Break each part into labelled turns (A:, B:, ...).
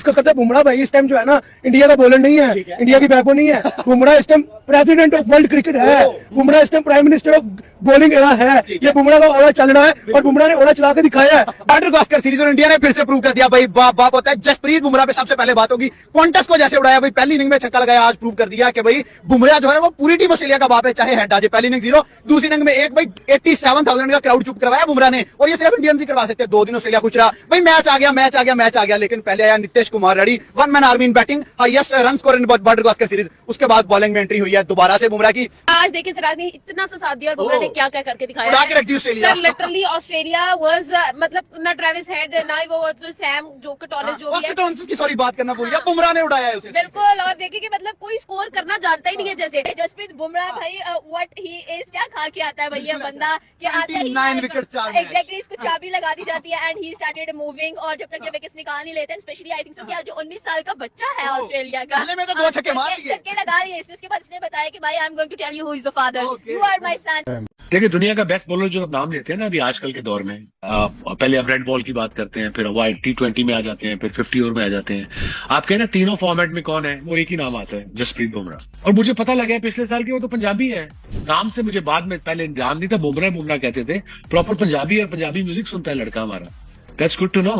A: Discuss करते हैं। बुमराह भाई इस टाइम जो है ना इंडिया का बॉलर नहीं है, इंडिया की बैकबोन नहीं है। बुमराह इस time president of world cricket है, बुमराह इस time prime minister of bowling era है। ये बुमराह का ओरा चल रहा है और बुमराह ने ओरा चला के दिखाया है।
B: बॉर्डर गावस्कर सीरीज और इंडिया ने फिर से प्रूव कर दिया भाई बाप होता है। जसप्रीत बुमराह पे सबसे पहले बात होगी, क्वांटस को जैसे उड़ाया भाई, पहली इनिंग में छक्का लगाया, आज प्रूव कर दिया कि भाई बुमराह जो है वो पूरी टीम ऑस्ट्रेलिया का बाप है, चाहे हेड आ जाए। पहली इनिंग 0, दूसरी इनिंग में एक भाई 87,000 का क्राउड चुप करवाया बुमराह ने, और ये सिर्फ इंडियन ही करवा सकते हैं। 2 दिन ऑस्ट्रेलिया खुश रहा भाई, मैच आ गया, लेकिन पहले आया Nitish Kumar Reddy, one man army in batting, highest run score in border Gavaskar series. उसके बाद बॉलिंग में एंट्री हुई है दोबारा से बुमराह की।
C: आज देखिए सिराज ने इतना सा साथ दिया और बुमराह ने क्या क्या करके दिखाया
B: उड़ा के रख दी Australia.
C: Sir literally Australia was मतलब ना ट्रेविस हेड ना वो सैम जो कटोनस जो भी है,
B: कटोनस की सॉरी बात करना भूल गया, बुमराह ने उड़ाया है उसे
C: बिल्कुल। और देखिए कि मतलब कोई स्कोर करना जानता ही नहीं है। जैसे जसप्रीत बुमराह भाई व्हाट ही इज, क्या खा के आता है भैया बंदा कि आता ही
B: 9 विकेट 4 मैच।
C: एग्जैक्टली इसको चाबी लगा दी जाती है एंड ही स्टार्टेड मूविंग। और जब तक ये विकेट्स निकाल नहीं लेते, स्पेशली आई थिंक सो कि जो 19 साल का बच्चा है ऑस्ट्रेलिया का,
B: पहले में तो 2 छक्के मार दिए,
C: छक्के लगा रही है इसने। उसके बाद इसने बताया कि भाई I am going to tell you who is the father, you are my son.
D: देखिए दुनिया का बेस्ट बॉलर जो नाम लेते हैं ना अभी आजकल के दौर में, पहले अब रेड बॉल की बात करते हैं, फिर वाइट T20 में आ जाते हैं, फिर 50 ओवर में आ जाते हैं। आप कहें ना तीनों फॉर्मेट में कौन है, वो एक ही नाम आता है, जसप्रीत बुमराह। और मुझे पता लगा है पिछले साल की वो तो पंजाबी है नाम से, मुझे बाद में पहले ध्यान नहीं था, बुमराह कहते थे। प्रॉपर पंजाबी और पंजाबी म्यूजिक सुनता है लड़का हमारा। That's good to know.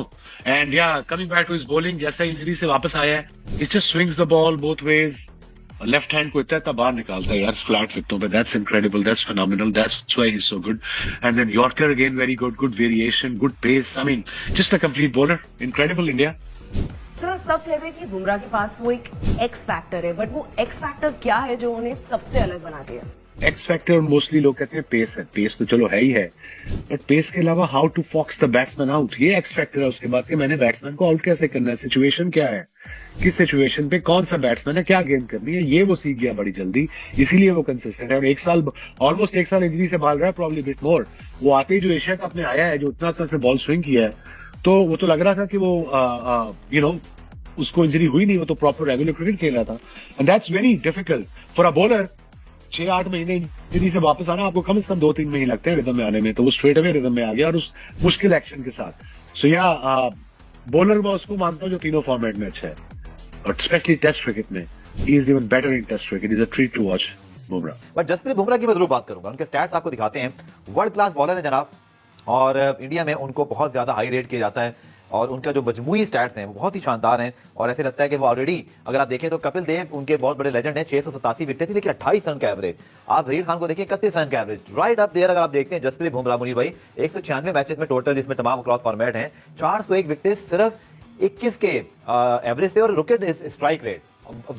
D: And yeah, coming back to his bowling, जैसा इंजरी से वापस आया है, it just swings the ball both ways. Left hand को इतना बाहर निकालता है यार फ्लैट विकेटों पे, that's incredible, that's phenomenal, that's why he is so good. And then yorker again very good variation, good pace, I mean just a complete bowler, incredible India.
E: Sir सब कहते हैं कि बुमराह के पास वो एक एक्स फैक्टर है, बट वो एक्स फैक्टर क्या है जो उन्हें सबसे अलग बना दिया?
D: एक्स फैक्टर मोस्टली लोग कहते हैं पेस है, पेस तो चलो है ही है, बट पेस के अलावा how to fox the batsman out, ये एक्स फैक्टर है। उसके बाद कि मैंने बैट्समैन को आउट कैसे करना है, सिचुएशन क्या है, किस सिचुएशन पे कौन सा बैट्समैन है, क्या गेंद करनी है, ये वो सीख गया बड़ी जल्दी, इसीलिए वो कंसिस्टेंट है। और ऑलमोस्ट एक साल इंजरी से भाल रहा है, प्रॉब्ली बिट मोर। वो आते ही जो एशिया कप में आया है, जो उतना बॉल स्विंग किया है, तो वो तो लग रहा था कि वो उसको इंजरी हुई नहीं, वो तो प्रॉपर रेगुलर क्रिकेट खेल रहा था। And that's very difficult for a bowler. 6-8 महीने इंजरी से वापस आना आपको कम से कम 2-3 महीने लगते हैं रिदम में आने में, तो वो स्ट्रेट अवे रिदम में आ गया और उस मुश्किल एक्शन के साथ। सो या बॉलर मैं उसको मानता हूँ जो तीनों फॉर्मेट में अच्छा है, और स्पेशली टेस्ट क्रिकेट में he is even better in test cricket, is a treat to watch Bumrah.
F: But Jasprit Bumrah की मैं जरूर बात करूंगा, उनके स्टैट्स आपको दिखाते हैं, वर्ल्ड क्लास बॉलर है जनाब, और इंडिया में उनको बहुत ज्यादा हाई रेट किया जाता है, और उनका जो मजमूई स्टैट्स हैं वो बहुत ही शानदार हैं। और ऐसे लगता है कि वो ऑलरेडी, अगर आप देखें तो कपिल देव उनके बहुत बड़े लेजेंड हैं, 687 विकेट थी लेकिन 28 रन का एवरेज। आप जहीर खान को देखिए 31 रन का एवरेज, राइट अप देयर। अगर आप देखते हैं जसप्रीत बुमराह मुनीर भाई 196 मैचेस में टोटल, जिसमें तमाम क्रॉस फॉर्मेट हैं, 401 विकेट सिर्फ 21 के एवरेज से, और विकेट स्ट्राइक रेट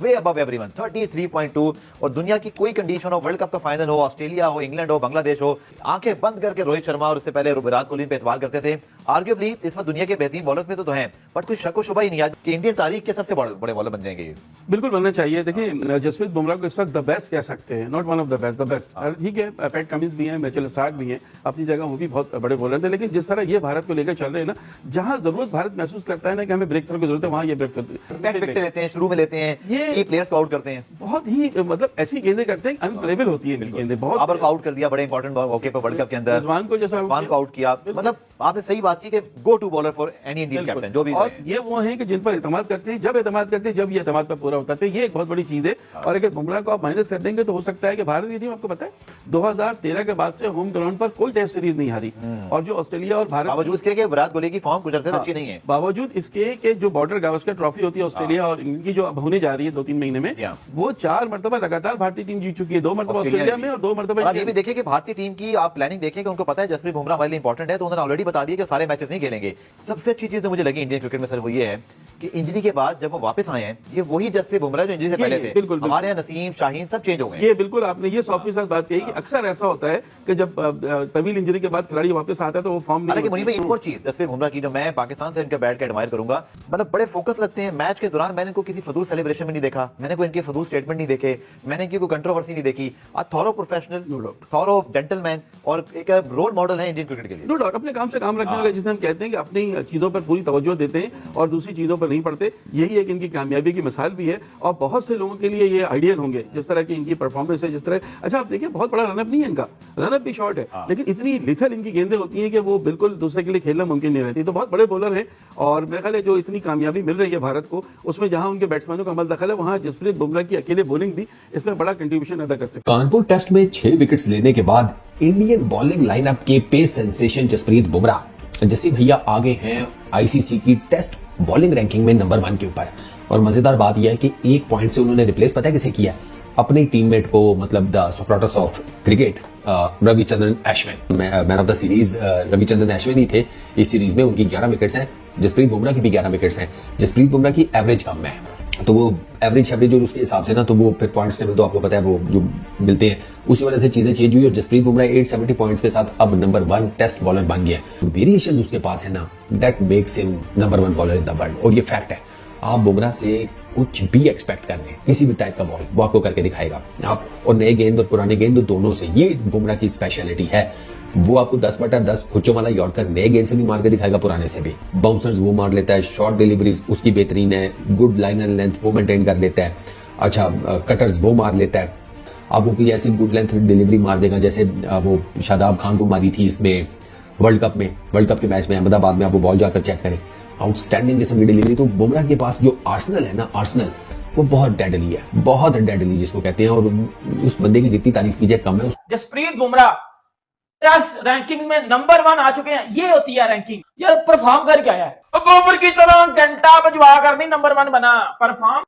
F: वे अबव एवरीवन 33.2। और दुनिया की कोई कंडीशन हो, वर्ल्ड कप का फाइनल हो, ऑस्ट्रेलिया हो, इंग्लैंड हो, बांग्लादेश हो, आंखें बंद करके रोहित शर्मा और उससे पहले विराट कोहली पे एतबार करते थे। आर्ग्यूबली इस वक्त दुनिया के बेहतरीन बॉलर्स में तो हैं, बट कोई शक व शुबा ही नहीं आज कि इंडियन तारीख के सबसे बड़े बॉलर बन जाएंगे ये।
G: बिल्कुल बनना चाहिए। देखिए जसप्रीत बुमराह को इस वक्त द बेस्ट कह सकते हैं, not one of the best, the best. ठीक है, पैट कमिंस भी हैं, मिचेल स्टार्क भी हैं, अपनी जगह वो भी बहुत बड़े बॉलर थे, लेकिन जिस तरह ये भारत को लेकर चल रहे हैं ना, जहां जरूरत भारत महसूस करता है ना कि हमें ब्रेक थ्रू की जरूरत है, वहां ये ब्रेक
F: थ्रू लेते हैं, शुरू में लेते हैं, ये प्लेयर्स को आउट करते हैं,
G: बहुत ही मतलब ऐसी गेंदें करते हैं अनप्लेबल होती है गेंदें। बहुत
F: बाबर को आउट कर दिया बड़े इंपॉर्टेंट मौके पर वर्ल्ड कप के अंदर,
G: रिजवान को जैसा
F: को आउट किया। मतलब आपने सही बात की कि go to bowler for any Indian captain जो भी।
G: और ये वो हैं कि जिन पर एतमाद करते हैं, जब एतमाद करते हैं, जब ये एतमाद पर पूरा होता है, ये एक बहुत बड़ी चीज है। और अगर बुमराह को आप माइनस कर देंगे तो हो सकता है कि भारत की टीम, आपको पता है 2013 के बाद से होम ग्राउंड पर कोई टेस्ट सीरीज नहीं हारी, और जो ऑस्ट्रेलिया और भारत,
F: बावजूद इसके कि विराट कोहली की फॉर्म कुछ अर्से अच्छी नहीं है,
G: बावजूद इसके कि जो बॉर्डर गावस्कर ट्रॉफी होती है ऑस्ट्रेलिया और इनकी जो अब होने जा रही है 2-3 महीने में, वो 4 मरतबा लगातार भारतीय टीम जीत चुकी है, 2 मरतबा ऑस्ट्रेलिया में और 2 मरतबा।
F: आप ये भी देखिए कि भारतीय टीम की आप प्लानिंग देखें कि उनको पता है जसप्रीत बुमराह हमारे लिए इंपॉर्टेंट है, तो उन्होंने ऑलरेडी बता दिया कि सारे मैचेस नहीं खेलेंगे। सबसे अच्छी चीज जो मुझे लगी इंडियन क्रिकेट में सर वो ये है कि इंजरी के बाद जब वो वापस आए हैं, ये वही जसप्रीत बुमराह जो इंजरी से पहले थे।
G: बिल्कुल
F: हमारे यहाँ नसीम शाहीन सब चेंज हो गए।
G: ये बिल्कुल आपने ये 100% बात कही कि अक्सर ऐसा होता है कि जब तवील इंजरी के बाद खिलाड़ी वापस आता है तो वो फॉर्म नहीं।
F: हालांकि मुनीर भाई एक और चीज जसप्रीत बुमराह की जो मैं पाकिस्तान से इनके बैट के एडमायर करूंगा, मतलब बड़े फोकस लगते हैं मैच के दौरान। मैंने इनको किसी फजूल सेलिब्रेशन में नहीं देखा, मैंने कोई इनके फजूल स्टेटमेंट नहीं देखे, मैंने इनकी कोई कंट्रोवर्सी नहीं देखी। थॉरो प्रोफेशनल, थॉरो जेंटलमैन और एक रोल मॉडल है इंडियन क्रिकेट के लिए।
G: नो डाउट अपने काम से काम रखने वाले, जिसे हम कहते हैं कि अपनी चीजों पर पूरी तवज्जो देते हैं और दूसरी चीजों पर नहीं पड़ते, यही एक इनकी कामयाबी की मिसाल भी है और बहुत से लोगों के लिए ये आइडियल होंगे जिस तरह की इनकी परफॉर्मेंस है, जिस तरह। अच्छा आप देखिए बहुत बड़ा रनअप नहीं है इनका, रनअप भी शॉर्ट है लेकिन इतनी लिथल इनकी गेंदें होती हैं कि वो बिल्कुल दूसरे के लिए खेलना मुमकिन नहीं रहती। तो बहुत बड़े बॉलर हैं और मेरे ख्याल है जो इतनी कामयाबी मिल रही है भारत को, उसमें जहां उनके बैट्समैनों का अमल दखल है वहां जसप्रीत बुमराह की अकेले बॉलिंग भी इसमें बड़ा कंट्रीब्यूशन अदा कर सकती है।
H: कानपुर टेस्ट में 6 विकेट्स लेने के बाद इंडियन बॉलिंग लाइनअप के पेस सेंसेशन जसप्रीत बुमराह जैसे भैया आगे हैं आईसीसी की टेस्ट बॉलिंग रैंकिंग में नंबर 1 के ऊपर। और मजेदार बात यह है कि 1 पॉइंट से उन्होंने रिप्लेस पता है किसे किया, अपनी टीममेट को, मतलब the Socrates of cricket Ravichandran Ashwin, man of the series Ravichandran Ashwin ही थे इस सीरीज में। उनकी 11 विकेट्स हैं, जसप्रीत बुमराह की भी 11 विकेट्स हैं। जसप्रीत बुमराह की एवरेज कम है तो वो एवरेज और उसके हिसाब से ना तो वो फिर पॉइंट्स टेबल तो आपको पता है वो जो मिलते हैं उसी वजह से चीजें चेंज हुई और जसप्रीत बुमराह 870 पॉइंट्स के साथ अब नंबर 1 टेस्ट बॉलर बन गया है। वेरिएशन उसके पास है ना, that makes him number 1 bowler in the world. और ये फैक्ट है, आप बुमराह से कुछ भी एक्सपेक्ट कर लें, किसी भी टाइप का बॉल वो आपको करके दिखाएगा। आप और नए गेंद और पुराने गेंद दोनों से, ये बुमराह की स्पेशलिटी है। वो आपको 10/10 खुच्चों वाला यॉर्कर नए गेंद से भी मार के दिखाएगा, पुराने से भी। बाउंसर्स वो मार लेता है, शॉर्ट डिलीवरीज उसकी बेहतरीन है, गुड लाइन एंड लेंथ वो मेंटेन कर लेता है। अच्छा कटर्स वो मार लेता है, आपको कोई ऐसी गुड लेंथ डिलीवरी मार देगा जैसे वो शादाब खान को मारी थी इसमें वर्ल्ड कप के मैच में अहमदाबाद में। आप वो बॉल जाकर चेक करें, आउटस्टैंडिंग किस्म की डिलीवरी। तो बुमराह के पास जो आर्सेनल है ना, आर्सेनल वो बहुत डेडली है, बहुत डेडली जिसको कहते हैं। और उस बंदे की जितनी तारीफ कीजिए कम है।
I: जसप्रीत बुमराह टेस्ट रैंकिंग में नंबर 1 आ चुके हैं। ये होती है रैंकिंग, ये परफॉर्म करके आया है। बॉबर की तरह घंटा बजवा कर नहीं नंबर 1 बना, परफॉर्म